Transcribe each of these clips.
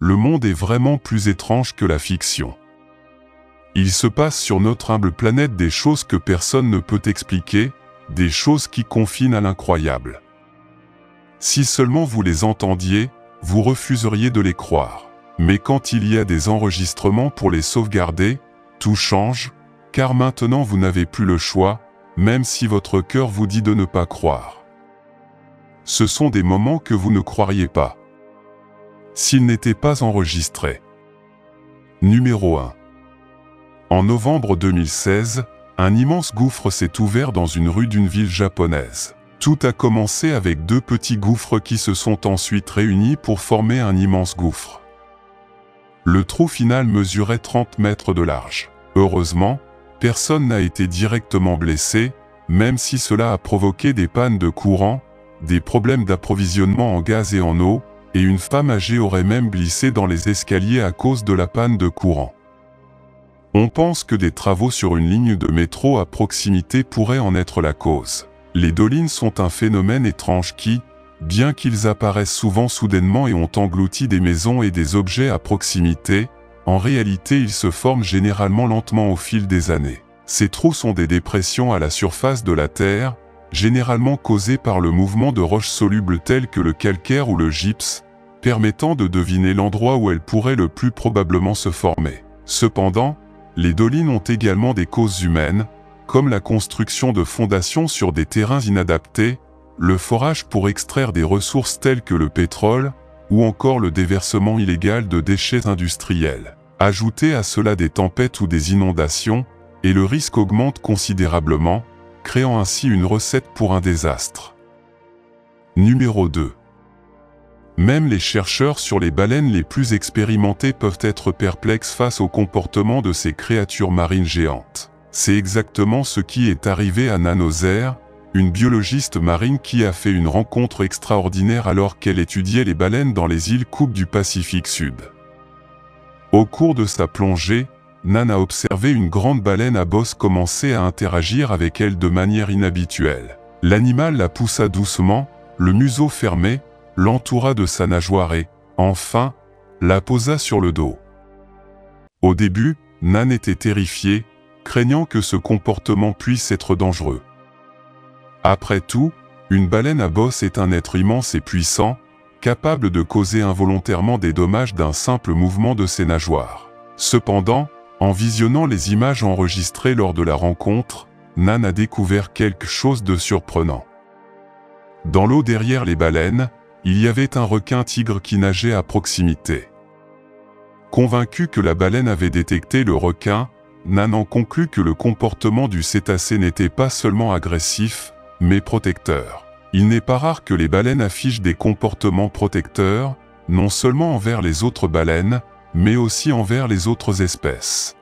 le monde est vraiment plus étrange que la fiction. Il se passe sur notre humble planète des choses que personne ne peut expliquer, des choses qui confinent à l'incroyable. Si seulement vous les entendiez, vous refuseriez de les croire. Mais quand il y a des enregistrements pour les sauvegarder, tout change, car maintenant vous n'avez plus le choix, même si votre cœur vous dit de ne pas croire. Ce sont des moments que vous ne croiriez pas s'ils n'étaient pas enregistrés. Numéro 1. En novembre 2016, un immense gouffre s'est ouvert dans une rue d'une ville japonaise. Tout a commencé avec 2 petits gouffres qui se sont ensuite réunis pour former un immense gouffre. Le trou final mesurait 30 mètres de large. Heureusement, personne n'a été directement blessé, même si cela a provoqué des pannes de courant, des problèmes d'approvisionnement en gaz et en eau, et une femme âgée aurait même glissé dans les escaliers à cause de la panne de courant. On pense que des travaux sur une ligne de métro à proximité pourraient en être la cause. Les dolines sont un phénomène étrange qui, bien qu'ils apparaissent souvent soudainement et ont englouti des maisons et des objets à proximité, en réalité ils se forment généralement lentement au fil des années. Ces trous sont des dépressions à la surface de la Terre, généralement causées par le mouvement de roches solubles telles que le calcaire ou le gypse, permettant de deviner l'endroit où elles pourraient le plus probablement se former. Cependant, les dolines ont également des causes humaines, comme la construction de fondations sur des terrains inadaptés, le forage pour extraire des ressources telles que le pétrole, ou encore le déversement illégal de déchets industriels. Ajoutez à cela des tempêtes ou des inondations, et le risque augmente considérablement, créant ainsi une recette pour un désastre. Numéro 2. Même les chercheurs sur les baleines les plus expérimentés peuvent être perplexes face au comportement de ces créatures marines géantes. C'est exactement ce qui est arrivé à Nanozer, une biologiste marine qui a fait une rencontre extraordinaire alors qu'elle étudiait les baleines dans les îles Cook du Pacifique Sud. Au cours de sa plongée, Nan a observé une grande baleine à bosse commencer à interagir avec elle de manière inhabituelle. L'animal la poussa doucement, le museau fermé, l'entoura de sa nageoire et, enfin, la posa sur le dos. Au début, Nan était terrifiée, craignant que ce comportement puisse être dangereux. Après tout, une baleine à bosse est un être immense et puissant, capable de causer involontairement des dommages d'un simple mouvement de ses nageoires. Cependant, en visionnant les images enregistrées lors de la rencontre, Nan a découvert quelque chose de surprenant. Dans l'eau derrière les baleines, il y avait un requin-tigre qui nageait à proximité. Convaincu que la baleine avait détecté le requin, Nan en conclut que le comportement du cétacé n'était pas seulement agressif, mais protecteur. Il n'est pas rare que les baleines affichent des comportements protecteurs, non seulement envers les autres baleines, mais aussi envers les autres espèces.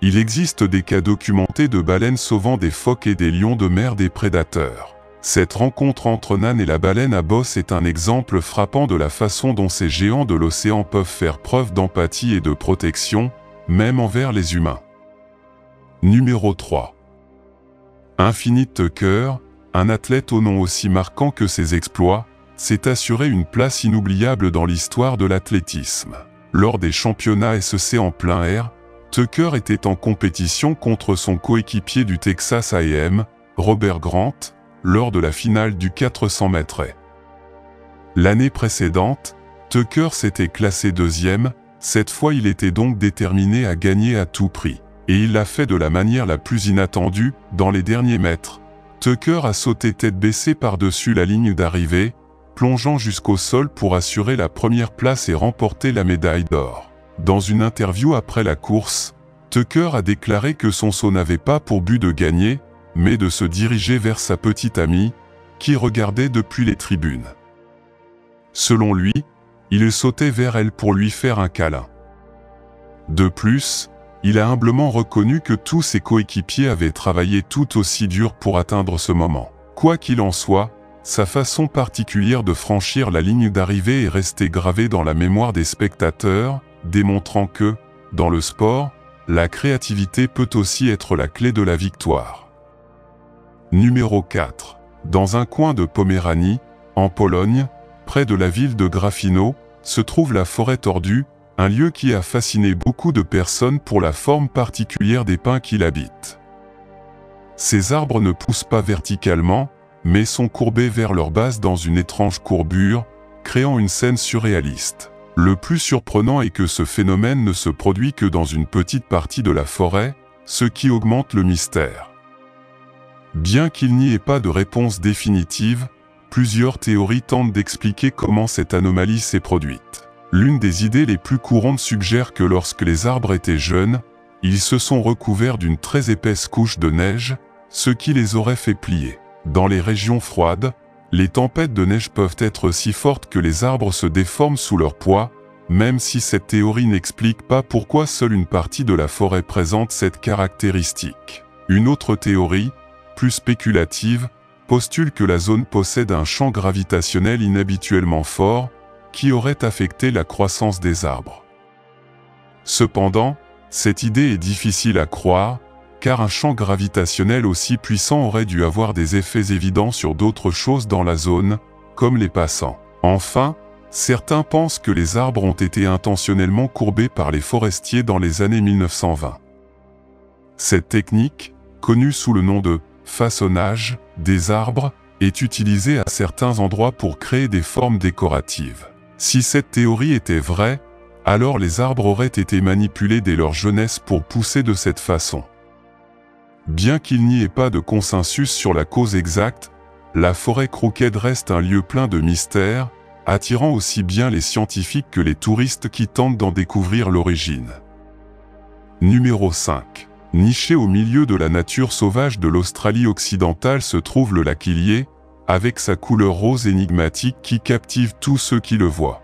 Il existe des cas documentés de baleines sauvant des phoques et des lions de mer des prédateurs. Cette rencontre entre Nan et la baleine à bosse est un exemple frappant de la façon dont ces géants de l'océan peuvent faire preuve d'empathie et de protection, même envers les humains. Numéro 3. Infinite Tucker, un athlète au nom aussi marquant que ses exploits, s'est assuré une place inoubliable dans l'histoire de l'athlétisme. Lors des championnats SEC en plein air, Tucker était en compétition contre son coéquipier du Texas A&M, Robert Grant, lors de la finale du 400 mètres. L'année précédente, Tucker s'était classé 2e, cette fois il était donc déterminé à gagner à tout prix. Et il l'a fait de la manière la plus inattendue, dans les derniers mètres. Tucker a sauté tête baissée par-dessus la ligne d'arrivée, plongeant jusqu'au sol pour assurer la première place et remporter la médaille d'or. Dans une interview après la course, Tucker a déclaré que son saut n'avait pas pour but de gagner, mais de se diriger vers sa petite amie, qui regardait depuis les tribunes. Selon lui, il sautait vers elle pour lui faire un câlin. De plus, il a humblement reconnu que tous ses coéquipiers avaient travaillé tout aussi dur pour atteindre ce moment. Quoi qu'il en soit, sa façon particulière de franchir la ligne d'arrivée est restée gravée dans la mémoire des spectateurs, démontrant que, dans le sport, la créativité peut aussi être la clé de la victoire. Numéro 4. Dans un coin de Poméranie, en Pologne, près de la ville de Grafino, se trouve la forêt tordue, un lieu qui a fasciné beaucoup de personnes pour la forme particulière des pins qui l'habitent. Ces arbres ne poussent pas verticalement, mais sont courbés vers leur base dans une étrange courbure, créant une scène surréaliste. Le plus surprenant est que ce phénomène ne se produit que dans une petite partie de la forêt, ce qui augmente le mystère. Bien qu'il n'y ait pas de réponse définitive, plusieurs théories tentent d'expliquer comment cette anomalie s'est produite. L'une des idées les plus courantes suggère que lorsque les arbres étaient jeunes, ils se sont recouverts d'une très épaisse couche de neige, ce qui les aurait fait plier. Dans les régions froides, les tempêtes de neige peuvent être si fortes que les arbres se déforment sous leur poids, même si cette théorie n'explique pas pourquoi seule une partie de la forêt présente cette caractéristique. Une autre théorie, plus spéculative, postule que la zone possède un champ gravitationnel inhabituellement fort, qui aurait affecté la croissance des arbres. Cependant, cette idée est difficile à croire, car un champ gravitationnel aussi puissant aurait dû avoir des effets évidents sur d'autres choses dans la zone, comme les passants. Enfin, certains pensent que les arbres ont été intentionnellement courbés par les forestiers dans les années 1920. Cette technique, connue sous le nom de façonnage des arbres, est utilisée à certains endroits pour créer des formes décoratives. Si cette théorie était vraie, alors les arbres auraient été manipulés dès leur jeunesse pour pousser de cette façon. Bien qu'il n'y ait pas de consensus sur la cause exacte, la forêt Crooked reste un lieu plein de mystères, attirant aussi bien les scientifiques que les touristes qui tentent d'en découvrir l'origine. Numéro 5. Niché au milieu de la nature sauvage de l'Australie occidentale se trouve le lac Illier, avec sa couleur rose énigmatique qui captive tous ceux qui le voient.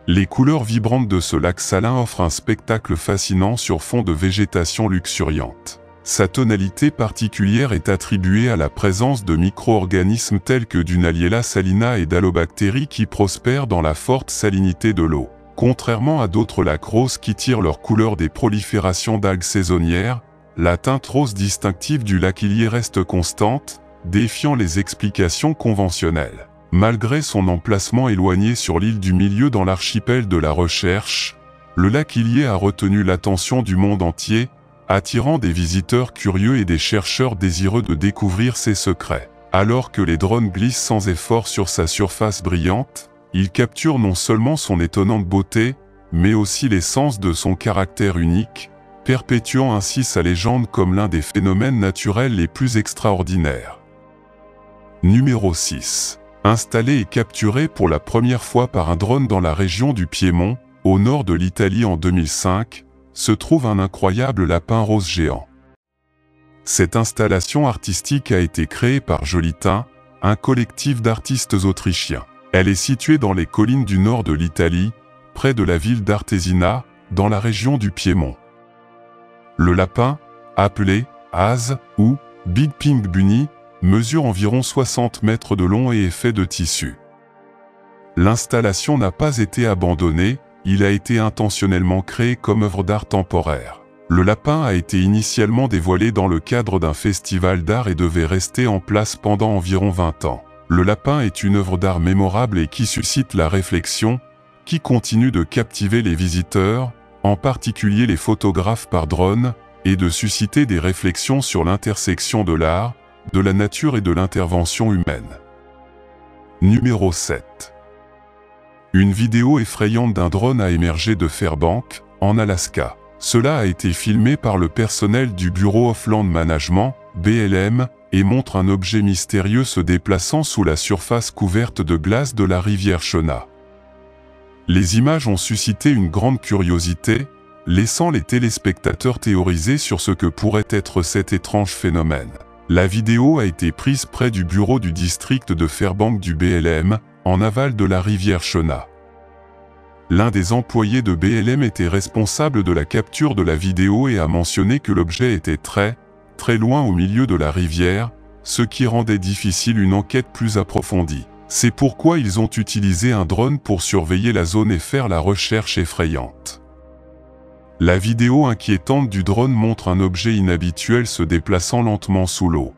Les couleurs vibrantes de ce lac salin offrent un spectacle fascinant sur fond de végétation luxuriante. Sa tonalité particulière est attribuée à la présence de micro-organismes tels que Dunaliella salina et d'allobactéries qui prospèrent dans la forte salinité de l'eau. Contrairement à d'autres lacs roses qui tirent leur couleur des proliférations d'algues saisonnières, la teinte rose distinctive du lac Illier reste constante, défiant les explications conventionnelles. Malgré son emplacement éloigné sur l'île du Milieu dans l'archipel de la Recherche, le lac Illier a retenu l'attention du monde entier, attirant des visiteurs curieux et des chercheurs désireux de découvrir ses secrets. Alors que les drones glissent sans effort sur sa surface brillante, ils capturent non seulement son étonnante beauté, mais aussi l'essence de son caractère unique, perpétuant ainsi sa légende comme l'un des phénomènes naturels les plus extraordinaires. Numéro 6. Installé et capturé pour la première fois par un drone dans la région du Piémont, au nord de l'Italie en 2005, se trouve un incroyable lapin rose géant. Cette installation artistique a été créée par Jolitin, un collectif d'artistes autrichiens. Elle est située dans les collines du nord de l'Italie, près de la ville d'Artesina, dans la région du Piémont. Le lapin, appelé Az ou Big Pink Bunny, mesure environ 60 mètres de long et est fait de tissu. L'installation n'a pas été abandonnée, il a été intentionnellement créé comme œuvre d'art temporaire. Le lapin a été initialement dévoilé dans le cadre d'un festival d'art et devait rester en place pendant environ 20 ans. Le lapin est une œuvre d'art mémorable et qui suscite la réflexion, qui continue de captiver les visiteurs, en particulier les photographes par drone, et de susciter des réflexions sur l'intersection de l'art, de la nature et de l'intervention humaine. Numéro 7. Une vidéo effrayante d'un drone a émergé de Fairbanks, en Alaska. Cela a été filmé par le personnel du Bureau of Land Management, BLM, et montre un objet mystérieux se déplaçant sous la surface couverte de glace de la rivière Shona. Les images ont suscité une grande curiosité, laissant les téléspectateurs théoriser sur ce que pourrait être cet étrange phénomène. La vidéo a été prise près du bureau du district de Fairbanks du BLM, en aval de la rivière Shona. L'un des employés de BLM était responsable de la capture de la vidéo et a mentionné que l'objet était très loin au milieu de la rivière, ce qui rendait difficile une enquête plus approfondie. C'est pourquoi ils ont utilisé un drone pour surveiller la zone et faire la recherche effrayante. La vidéo inquiétante du drone montre un objet inhabituel se déplaçant lentement sous l'eau.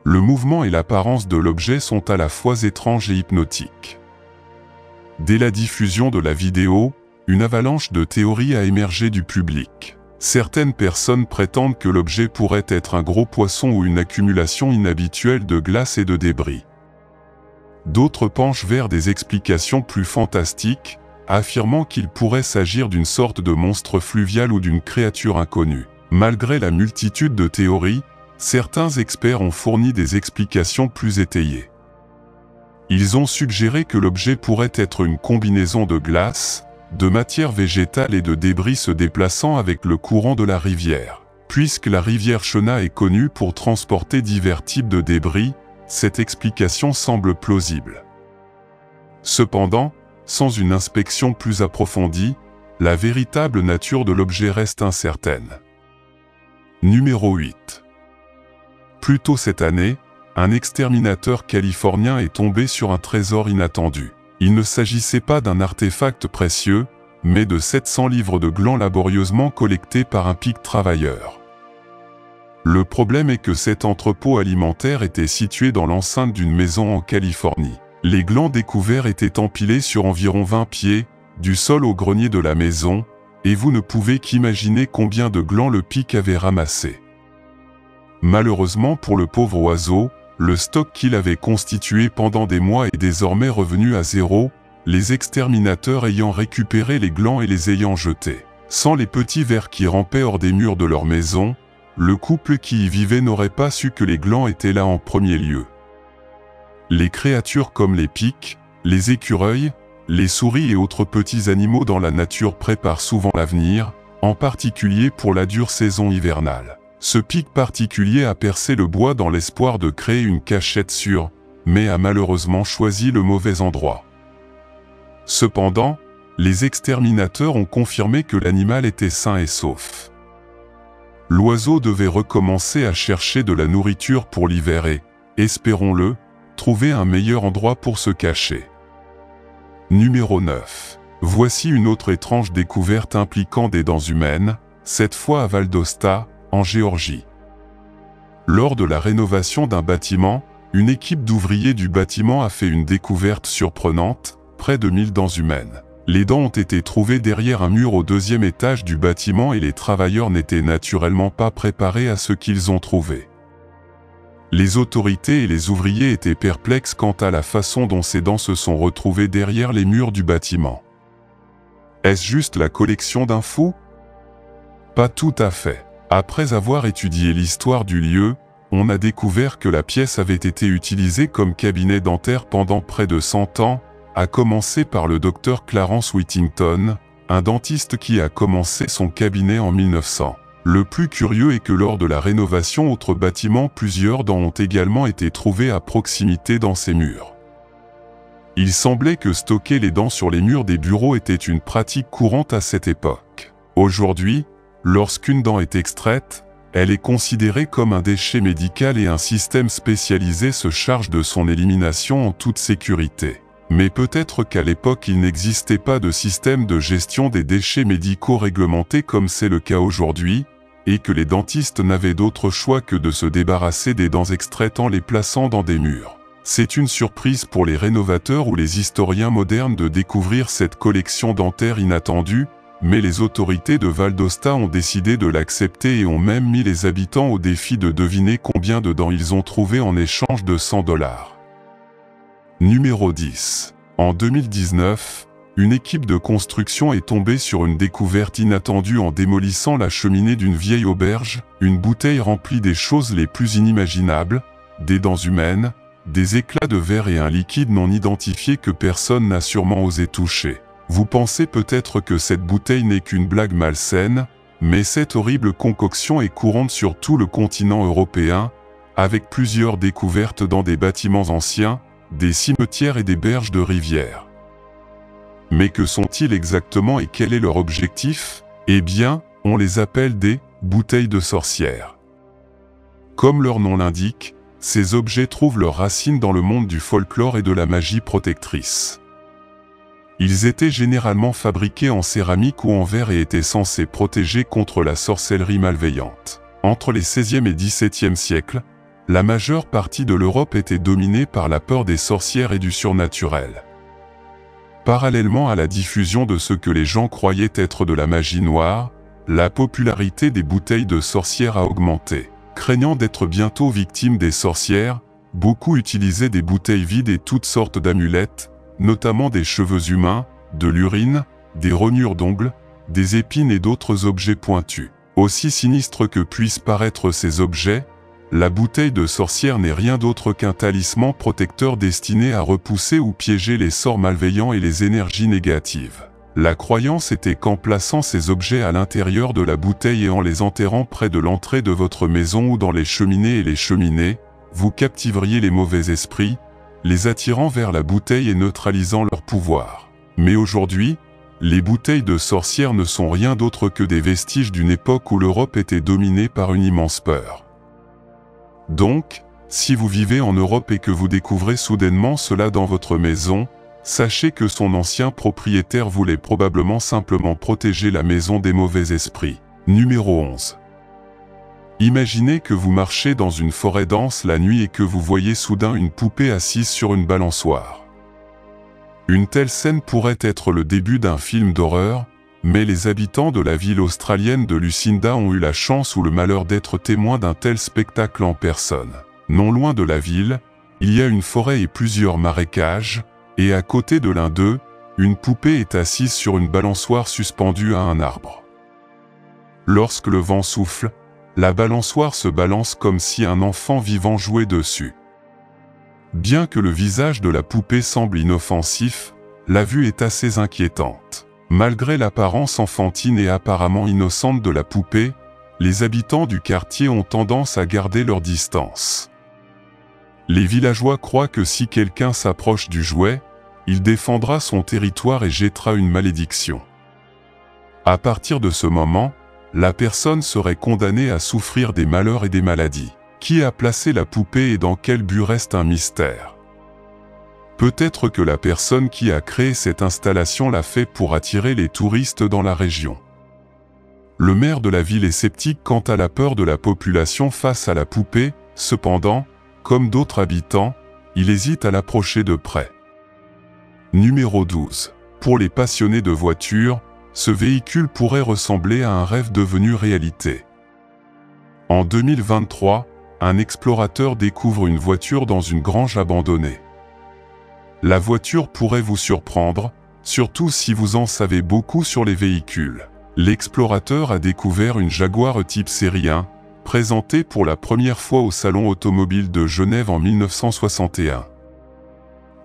Le mouvement et l'apparence de l'objet sont à la fois étranges et hypnotiques. Dès la diffusion de la vidéo, une avalanche de théories a émergé du public. Certaines personnes prétendent que l'objet pourrait être un gros poisson ou une accumulation inhabituelle de glace et de débris. D'autres penchent vers des explications plus fantastiques, affirmant qu'il pourrait s'agir d'une sorte de monstre fluvial ou d'une créature inconnue. Malgré la multitude de théories, certains experts ont fourni des explications plus étayées. Ils ont suggéré que l'objet pourrait être une combinaison de glace, de matière végétale et de débris se déplaçant avec le courant de la rivière. Puisque la rivière Chenat est connue pour transporter divers types de débris, cette explication semble plausible. Cependant, sans une inspection plus approfondie, la véritable nature de l'objet reste incertaine. Numéro 8. Plus tôt cette année, un exterminateur californien est tombé sur un trésor inattendu. Il ne s'agissait pas d'un artefact précieux, mais de 700 livres de glands laborieusement collectés par un pic travailleur. Le problème est que cet entrepôt alimentaire était situé dans l'enceinte d'une maison en Californie. Les glands découverts étaient empilés sur environ 20 pieds, du sol au grenier de la maison, et vous ne pouvez qu'imaginer combien de glands le pic avait ramassé. Malheureusement pour le pauvre oiseau, le stock qu'il avait constitué pendant des mois est désormais revenu à zéro, les exterminateurs ayant récupéré les glands et les ayant jetés. Sans les petits vers qui rampaient hors des murs de leur maison, le couple qui y vivait n'aurait pas su que les glands étaient là en premier lieu. Les créatures comme les pics, les écureuils, les souris et autres petits animaux dans la nature préparent souvent l'avenir, en particulier pour la dure saison hivernale. Ce pic particulier a percé le bois dans l'espoir de créer une cachette sûre, mais a malheureusement choisi le mauvais endroit. Cependant, les exterminateurs ont confirmé que l'animal était sain et sauf. L'oiseau devait recommencer à chercher de la nourriture pour l'hiver et, espérons-le, trouver un meilleur endroit pour se cacher. Numéro 9. Voici une autre étrange découverte impliquant des dents humaines, cette fois à Val d'Osta, en Géorgie. Lors de la rénovation d'un bâtiment, une équipe d'ouvriers du bâtiment a fait une découverte surprenante, près de 1000 dents humaines. Les dents ont été trouvées derrière un mur au 2e étage du bâtiment et les travailleurs n'étaient naturellement pas préparés à ce qu'ils ont trouvé. Les autorités et les ouvriers étaient perplexes quant à la façon dont ces dents se sont retrouvées derrière les murs du bâtiment. Est-ce juste la collection d'un fou? Pas tout à fait. Après avoir étudié l'histoire du lieu, on a découvert que la pièce avait été utilisée comme cabinet dentaire pendant près de 100 ans, à commencer par le docteur Clarence Whittington, un dentiste qui a commencé son cabinet en 1900. Le plus curieux est que lors de la rénovation autre bâtiment, plusieurs dents ont également été trouvées à proximité dans ces murs. Il semblait que stocker les dents sur les murs des bureaux était une pratique courante à cette époque. Aujourd'hui, lorsqu'une dent est extraite, elle est considérée comme un déchet médical et un système spécialisé se charge de son élimination en toute sécurité. Mais peut-être qu'à l'époque il n'existait pas de système de gestion des déchets médicaux réglementé comme c'est le cas aujourd'hui, et que les dentistes n'avaient d'autre choix que de se débarrasser des dents extraites en les plaçant dans des murs. C'est une surprise pour les rénovateurs ou les historiens modernes de découvrir cette collection dentaire inattendue, mais les autorités de Val d'Osta ont décidé de l'accepter et ont même mis les habitants au défi de deviner combien de dents ils ont trouvé en échange de $100. Numéro 10. En 2019, une équipe de construction est tombée sur une découverte inattendue en démolissant la cheminée d'une vieille auberge, une bouteille remplie des choses les plus inimaginables, des dents humaines, des éclats de verre et un liquide non identifié que personne n'a sûrement osé toucher. Vous pensez peut-être que cette bouteille n'est qu'une blague malsaine, mais cette horrible concoction est courante sur tout le continent européen, avec plusieurs découvertes dans des bâtiments anciens, des cimetières et des berges de rivières. Mais que sont-ils exactement et quel est leur objectif? Eh bien, on les appelle des « bouteilles de sorcières ». Comme leur nom l'indique, ces objets trouvent leurs racines dans le monde du folklore et de la magie protectrice. Ils étaient généralement fabriqués en céramique ou en verre et étaient censés protéger contre la sorcellerie malveillante. Entre les XVIe et XVIIe siècles, la majeure partie de l'Europe était dominée par la peur des sorcières et du surnaturel. Parallèlement à la diffusion de ce que les gens croyaient être de la magie noire, la popularité des bouteilles de sorcières a augmenté. Craignant d'être bientôt victimes des sorcières, beaucoup utilisaient des bouteilles vides et toutes sortes d'amulettes, notamment des cheveux humains, de l'urine, des rognures d'ongles, des épines et d'autres objets pointus. Aussi sinistre que puissent paraître ces objets, la bouteille de sorcière n'est rien d'autre qu'un talisman protecteur destiné à repousser ou piéger les sorts malveillants et les énergies négatives. La croyance était qu'en plaçant ces objets à l'intérieur de la bouteille et en les enterrant près de l'entrée de votre maison ou dans les cheminées et les cheminées, vous captiveriez les mauvais esprits, les attirant vers la bouteille et neutralisant leur pouvoir. Mais aujourd'hui, les bouteilles de sorcière ne sont rien d'autre que des vestiges d'une époque où l'Europe était dominée par une immense peur. Donc, si vous vivez en Europe et que vous découvrez soudainement cela dans votre maison, sachez que son ancien propriétaire voulait probablement simplement protéger la maison des mauvais esprits. Numéro 11. Imaginez que vous marchez dans une forêt dense la nuit et que vous voyez soudain une poupée assise sur une balançoire. Une telle scène pourrait être le début d'un film d'horreur, mais les habitants de la ville australienne de Lucinda ont eu la chance ou le malheur d'être témoins d'un tel spectacle en personne. Non loin de la ville, il y a une forêt et plusieurs marécages, et à côté de l'un d'eux, une poupée est assise sur une balançoire suspendue à un arbre. Lorsque le vent souffle, la balançoire se balance comme si un enfant vivant jouait dessus. Bien que le visage de la poupée semble inoffensif, la vue est assez inquiétante. Malgré l'apparence enfantine et apparemment innocente de la poupée, les habitants du quartier ont tendance à garder leur distance. Les villageois croient que si quelqu'un s'approche du jouet, il défendra son territoire et jettera une malédiction. À partir de ce moment, la personne serait condamnée à souffrir des malheurs et des maladies. Qui a placé la poupée et dans quel but reste un mystère. Peut-être que la personne qui a créé cette installation l'a fait pour attirer les touristes dans la région. Le maire de la ville est sceptique quant à la peur de la population face à la poupée, cependant, comme d'autres habitants, il hésite à l'approcher de près. Numéro 12. Pour les passionnés de voitures, ce véhicule pourrait ressembler à un rêve devenu réalité. En 2023, un explorateur découvre une voiture dans une grange abandonnée. La voiture pourrait vous surprendre, surtout si vous en savez beaucoup sur les véhicules. L'explorateur a découvert une Jaguar type série 1, présentée pour la première fois au Salon automobile de Genève en 1961.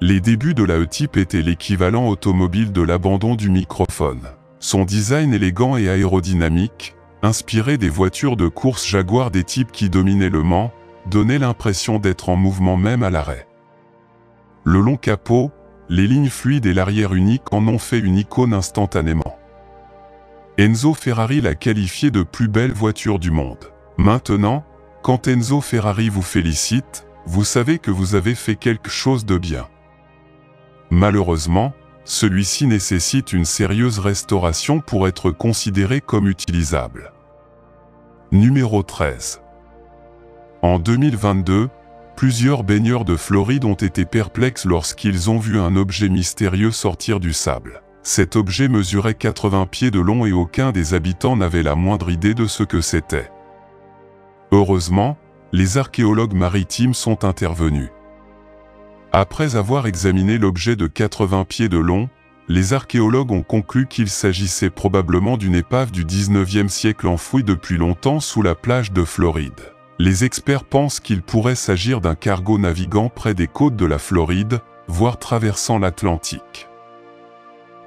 Les débuts de la E-Type étaient l'équivalent automobile de l'abandon du microphone. Son design élégant et aérodynamique, inspiré des voitures de course Jaguar des types qui dominaient Le Mans, donnait l'impression d'être en mouvement même à l'arrêt. Le long capot, les lignes fluides et l'arrière unique en ont fait une icône instantanément. Enzo Ferrari l'a qualifié de plus belle voiture du monde. Maintenant, quand Enzo Ferrari vous félicite, vous savez que vous avez fait quelque chose de bien. Malheureusement, celui-ci nécessite une sérieuse restauration pour être considéré comme utilisable. Numéro 13. En 2022, plusieurs baigneurs de Floride ont été perplexes lorsqu'ils ont vu un objet mystérieux sortir du sable. Cet objet mesurait 80 pieds de long et aucun des habitants n'avait la moindre idée de ce que c'était. Heureusement, les archéologues maritimes sont intervenus. Après avoir examiné l'objet de 80 pieds de long, les archéologues ont conclu qu'il s'agissait probablement d'une épave du 19e siècle enfouie depuis longtemps sous la plage de Floride. Les experts pensent qu'il pourrait s'agir d'un cargo naviguant près des côtes de la Floride, voire traversant l'Atlantique.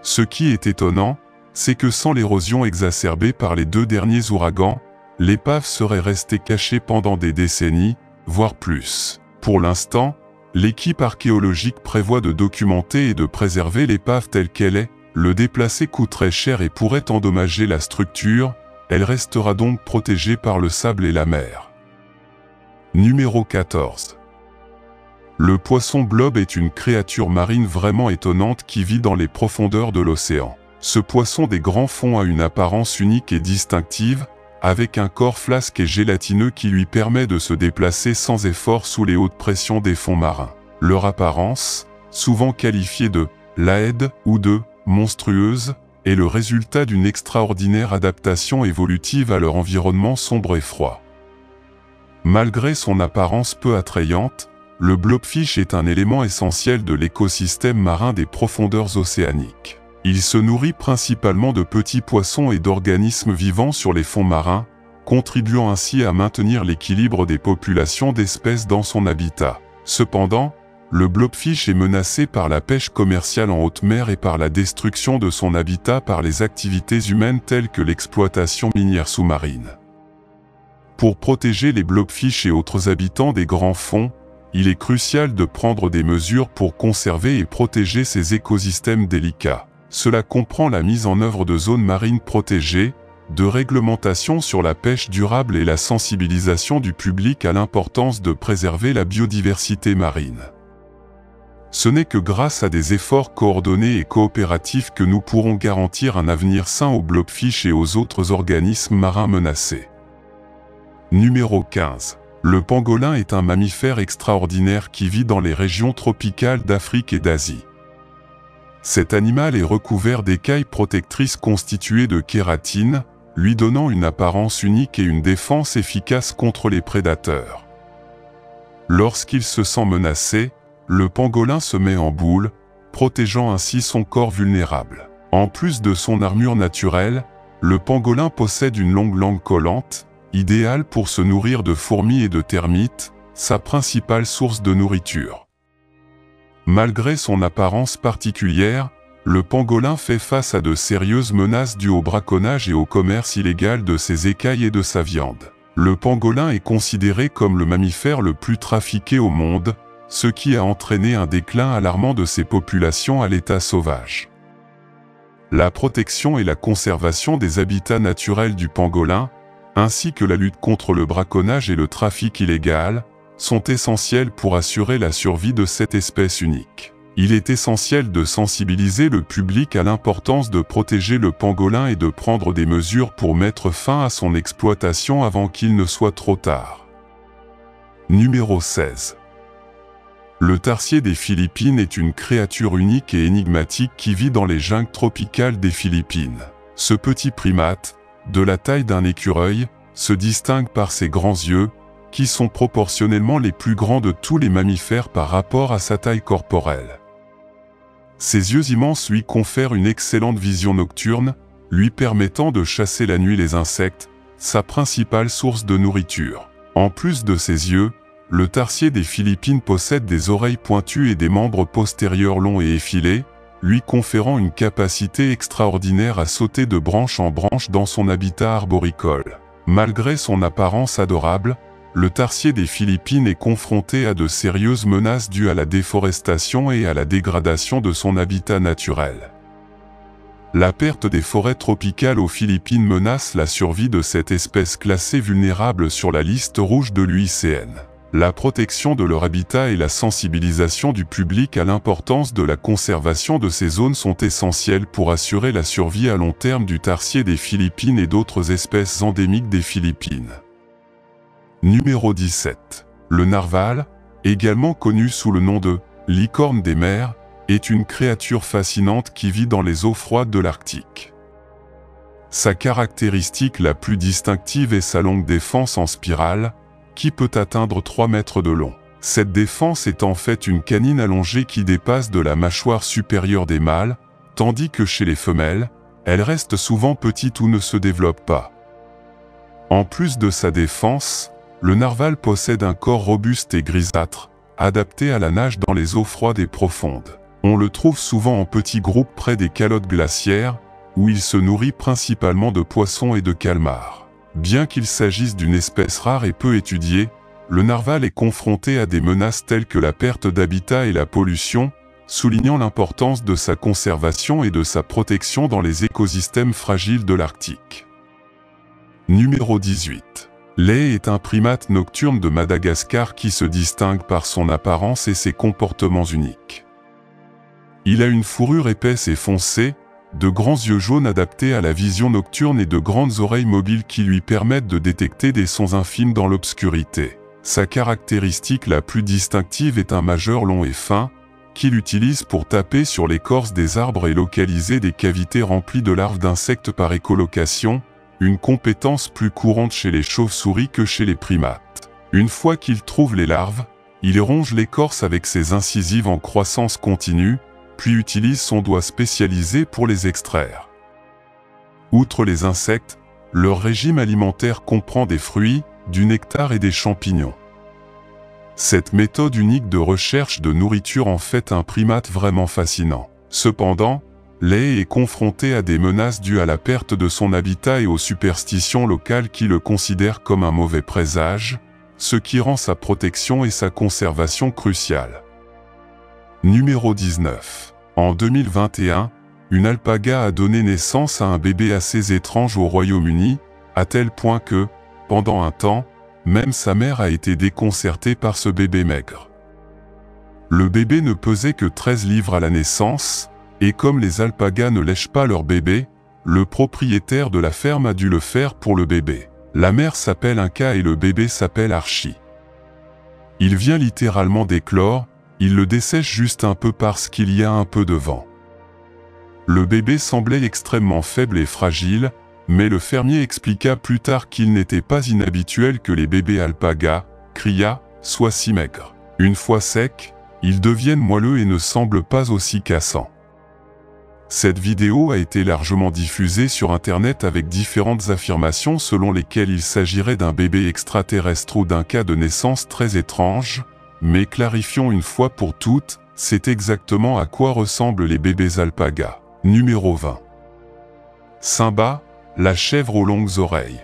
Ce qui est étonnant, c'est que sans l'érosion exacerbée par les deux derniers ouragans, l'épave serait restée cachée pendant des décennies, voire plus. Pour l'instant, l'équipe archéologique prévoit de documenter et de préserver l'épave telle qu'elle est. Le déplacer coûterait cher et pourrait endommager la structure, elle restera donc protégée par le sable et la mer. Numéro 14. Le poisson blob est une créature marine vraiment étonnante qui vit dans les profondeurs de l'océan. Ce poisson des grands fonds a une apparence unique et distinctive, avec un corps flasque et gélatineux qui lui permet de se déplacer sans effort sous les hautes pressions des fonds marins. Leur apparence, souvent qualifiée de laide ou de monstrueuse est le résultat d'une extraordinaire adaptation évolutive à leur environnement sombre et froid. Malgré son apparence peu attrayante, le blobfish est un élément essentiel de l'écosystème marin des profondeurs océaniques. Il se nourrit principalement de petits poissons et d'organismes vivants sur les fonds marins, contribuant ainsi à maintenir l'équilibre des populations d'espèces dans son habitat. Cependant, le blobfish est menacé par la pêche commerciale en haute mer et par la destruction de son habitat par les activités humaines telles que l'exploitation minière sous-marine. Pour protéger les blobfish et autres habitants des grands fonds, il est crucial de prendre des mesures pour conserver et protéger ces écosystèmes délicats. Cela comprend la mise en œuvre de zones marines protégées, de réglementations sur la pêche durable et la sensibilisation du public à l'importance de préserver la biodiversité marine. Ce n'est que grâce à des efforts coordonnés et coopératifs que nous pourrons garantir un avenir sain aux blobfish et aux autres organismes marins menacés. Numéro 15. Le pangolin est un mammifère extraordinaire qui vit dans les régions tropicales d'Afrique et d'Asie. Cet animal est recouvert d'écailles protectrices constituées de kératine, lui donnant une apparence unique et une défense efficace contre les prédateurs. Lorsqu'il se sent menacé, le pangolin se met en boule, protégeant ainsi son corps vulnérable. En plus de son armure naturelle, le pangolin possède une longue langue collante, idéale pour se nourrir de fourmis et de termites, sa principale source de nourriture. Malgré son apparence particulière, le pangolin fait face à de sérieuses menaces dues au braconnage et au commerce illégal de ses écailles et de sa viande. Le pangolin est considéré comme le mammifère le plus trafiqué au monde, ce qui a entraîné un déclin alarmant de ses populations à l'état sauvage. La protection et la conservation des habitats naturels du pangolin, ainsi que la lutte contre le braconnage et le trafic illégal, sont essentielles pour assurer la survie de cette espèce unique. Il est essentiel de sensibiliser le public à l'importance de protéger le pangolin et de prendre des mesures pour mettre fin à son exploitation avant qu'il ne soit trop tard. Numéro 16. Le tarsier des Philippines est une créature unique et énigmatique qui vit dans les jungles tropicales des Philippines. Ce petit primate, de la taille d'un écureuil, se distingue par ses grands yeux, qui sont proportionnellement les plus grands de tous les mammifères par rapport à sa taille corporelle. Ses yeux immenses lui confèrent une excellente vision nocturne, lui permettant de chasser la nuit les insectes, sa principale source de nourriture. En plus de ses yeux, le tarsier des Philippines possède des oreilles pointues et des membres postérieurs longs et effilés, lui conférant une capacité extraordinaire à sauter de branche en branche dans son habitat arboricole. Malgré son apparence adorable, le tarsier des Philippines est confronté à de sérieuses menaces dues à la déforestation et à la dégradation de son habitat naturel. La perte des forêts tropicales aux Philippines menace la survie de cette espèce classée vulnérable sur la liste rouge de l'UICN. La protection de leur habitat et la sensibilisation du public à l'importance de la conservation de ces zones sont essentielles pour assurer la survie à long terme du tarsier des Philippines et d'autres espèces endémiques des Philippines. Numéro 17. Le narwal, également connu sous le nom de licorne des mers, est une créature fascinante qui vit dans les eaux froides de l'Arctique. Sa caractéristique la plus distinctive est sa longue défense en spirale, qui peut atteindre 3 mètres de long. Cette défense est en fait une canine allongée qui dépasse de la mâchoire supérieure des mâles, tandis que chez les femelles, elle reste souvent petite ou ne se développe pas. En plus de sa défense, le narwal possède un corps robuste et grisâtre, adapté à la nage dans les eaux froides et profondes. On le trouve souvent en petits groupes près des calottes glaciaires, où il se nourrit principalement de poissons et de calmars. Bien qu'il s'agisse d'une espèce rare et peu étudiée, le narwal est confronté à des menaces telles que la perte d'habitat et la pollution, soulignant l'importance de sa conservation et de sa protection dans les écosystèmes fragiles de l'Arctique. Numéro 18. L'ai est un primate nocturne de Madagascar qui se distingue par son apparence et ses comportements uniques. Il a une fourrure épaisse et foncée, de grands yeux jaunes adaptés à la vision nocturne et de grandes oreilles mobiles qui lui permettent de détecter des sons infimes dans l'obscurité. Sa caractéristique la plus distinctive est un majeur long et fin, qu'il utilise pour taper sur l'écorce des arbres et localiser des cavités remplies de larves d'insectes par écholocation, une compétence plus courante chez les chauves-souris que chez les primates. Une fois qu'il trouve les larves, il ronge l'écorce avec ses incisives en croissance continue, puis utilise son doigt spécialisé pour les extraire. Outre les insectes, leur régime alimentaire comprend des fruits, du nectar et des champignons. Cette méthode unique de recherche de nourriture en fait un primate vraiment fascinant. Cependant, Lay est confronté à des menaces dues à la perte de son habitat et aux superstitions locales qui le considèrent comme un mauvais présage, ce qui rend sa protection et sa conservation cruciales. Numéro 19. En 2021, une alpaga a donné naissance à un bébé assez étrange au Royaume-Uni, à tel point que, pendant un temps, même sa mère a été déconcertée par ce bébé maigre. Le bébé ne pesait que 13 livres à la naissance, et comme les alpagas ne lèchent pas leur bébé, le propriétaire de la ferme a dû le faire pour le bébé. La mère s'appelle Inca et le bébé s'appelle Archie. Il vient littéralement d'éclore, il le dessèche juste un peu parce qu'il y a un peu de vent. Le bébé semblait extrêmement faible et fragile, mais le fermier expliqua plus tard qu'il n'était pas inhabituel que les bébés alpagas, cria, soient si maigres. Une fois secs, ils deviennent moelleux et ne semblent pas aussi cassants. Cette vidéo a été largement diffusée sur Internet avec différentes affirmations selon lesquelles il s'agirait d'un bébé extraterrestre ou d'un cas de naissance très étrange, mais clarifions une fois pour toutes, c'est exactement à quoi ressemblent les bébés alpagas. Numéro 20. Simba, la chèvre aux longues oreilles.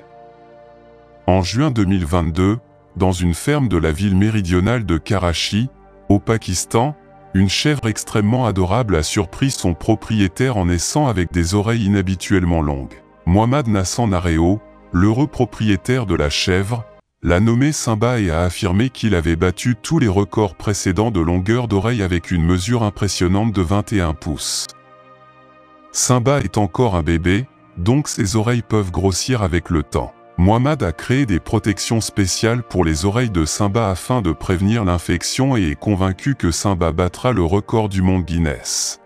En juin 2022, dans une ferme de la ville méridionale de Karachi, au Pakistan, une chèvre extrêmement adorable a surpris son propriétaire en naissant avec des oreilles inhabituellement longues. Mohammad Nassan Nareo, l'heureux propriétaire de la chèvre, l'a nommé Simba et a affirmé qu'il avait battu tous les records précédents de longueur d'oreille avec une mesure impressionnante de 21 pouces. Simba est encore un bébé, donc ses oreilles peuvent grossir avec le temps. Mohammad a créé des protections spéciales pour les oreilles de Simba afin de prévenir l'infection et est convaincu que Simba battra le record du monde Guinness.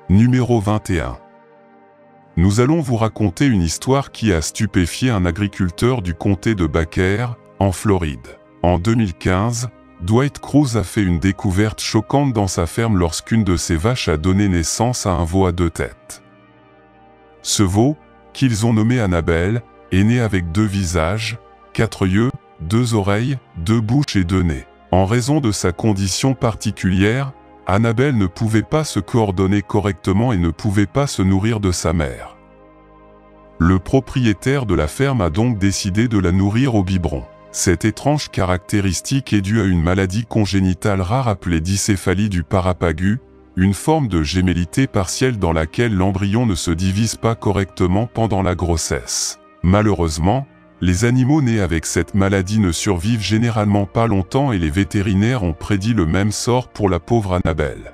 Numéro 21. Nous allons vous raconter une histoire qui a stupéfié un agriculteur du comté de Baker, en Floride. En 2015, Dwight Cruz a fait une découverte choquante dans sa ferme lorsqu'une de ses vaches a donné naissance à un veau à 2 têtes. Ce veau, qu'ils ont nommé Annabelle, est né avec 2 visages, 4 yeux, 2 oreilles, 2 bouches et 2 nez. En raison de sa condition particulière, Annabelle ne pouvait pas se coordonner correctement et ne pouvait pas se nourrir de sa mère. Le propriétaire de la ferme a donc décidé de la nourrir au biberon. Cette étrange caractéristique est due à une maladie congénitale rare appelée dicéphalie du parapagus, une forme de gémellité partielle dans laquelle l'embryon ne se divise pas correctement pendant la grossesse. Malheureusement, les animaux nés avec cette maladie ne survivent généralement pas longtemps et les vétérinaires ont prédit le même sort pour la pauvre Annabelle.